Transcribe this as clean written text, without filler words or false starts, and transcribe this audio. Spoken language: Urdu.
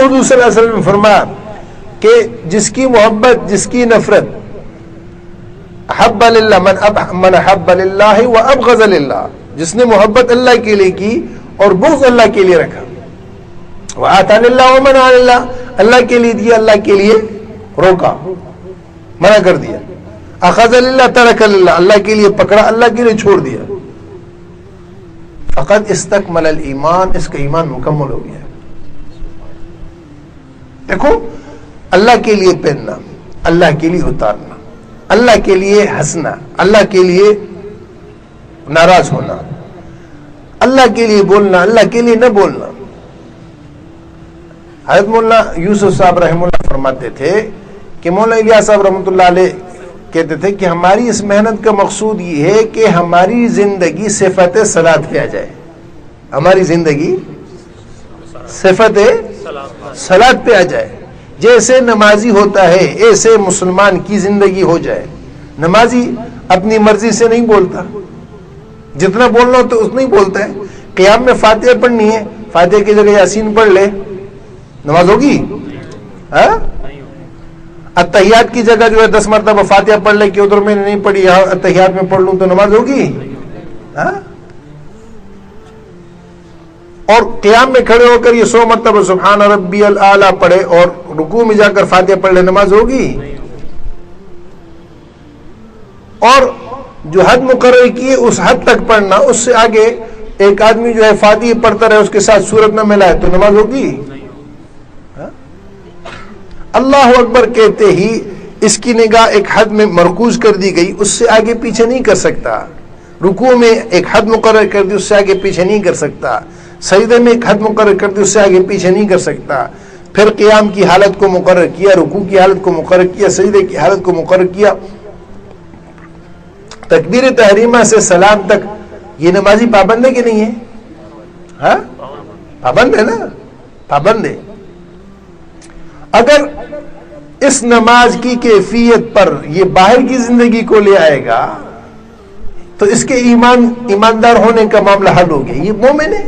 حضور صلی اللہ علیہ وسلم نے فرمایا کہ جس کی محبت جس کی نفرت احب للہ من احب للہ وابغض للہ، جس نے محبت اللہ کے لیے کی اور بغض اللہ کے لیے رکھا، وآتى للہ ومنع للہ، اللہ کے لیے دیا اللہ کے لیے روکا منع کر دیا، اخذ للہ ترک للہ، اللہ کے لیے پکڑا اللہ کے لیے چھوڑ دیا، فقد استکمل الایمان، اس کا ایمان مکمل ہو گیا۔ دیکھو، اللہ کے لیے پہننا، اللہ کے لیے اتارنا، اللہ کے لیے ہنسنا، اللہ کے لیے ناراض ہونا، اللہ کے لیے بولنا، اللہ کے لیے نہ بولنا۔ حضرت مولانا یوسف صاحب رحمہ اللہ فرماتے تھے کہ مولانا الیاس صاحب رحمۃ اللہ علیہ کہتے تھے کہ ہماری اس محنت کا مقصود یہ ہے کہ ہماری زندگی صفت صلاۃ پہ آ جائے، ہماری زندگی صفت صلاۃ پہ آ جائے، جیسے نمازی ہوتا ہے ایسے مسلمان کی زندگی ہو جائے۔ نمازی اپنی مرضی سے نہیں بولتا، جتنا بولنا ہو تو اتنا ہی بولتا ہے۔ قیام میں فاتحہ پڑھنی ہے، فاتحہ کی جگہ یاسین پڑھ لے، نماز ہوگی؟ اتحیات کی جگہ جو ہے 10 مرتبہ فاتحہ پڑھ لے کہ ادھر میں نے نہیں پڑھی یہاں اتحیات میں پڑھ لوں تو نماز ہوگی؟ اور قیام میں کھڑے ہو کر یہ 100 مرتبہ سبحان ربی الاعلیٰ پڑھے اور رکوع میں جا کر فاتحہ پڑھ لے، نماز ہوگی؟ اور جو حد مقرر کی ہے اس حد تک پڑھنا، اس سے آگے ایک آدمی جو ہے فاتحہ پڑھتا رہے اس کے ساتھ سورت نہ ملائے تو نماز ہوگی؟ اللہ اکبر کہتے ہی اس کی نگاہ ایک حد میں مرکوز کر دی گئی، اس سے آگے پیچھے نہیں کر سکتا۔ رکوع میں ایک حد مقرر کر دی، اس سے آگے پیچھے نہیں کر سکتا۔ سجدے میں ایک حد مقرر کر دی، اس سے آگے پیچھے نہیں کر سکتا۔ پھر قیام کی حالت کو مقرر کیا، رکوع کی حالت کو مقرر کیا، سجدے کی حالت کو مقرر کیا، تکبیر تحریمہ سے سلام تک۔ یہ نمازی پابند ہے کہ نہیں ہے؟ ہاں پابند ہے نا، پابند ہے۔ اگر اس نماز کی کیفیت پر یہ باہر کی زندگی کو لے آئے گا تو اس کے ایماندار ہونے کا معاملہ حل ہو گیا، یہ مومن ہے۔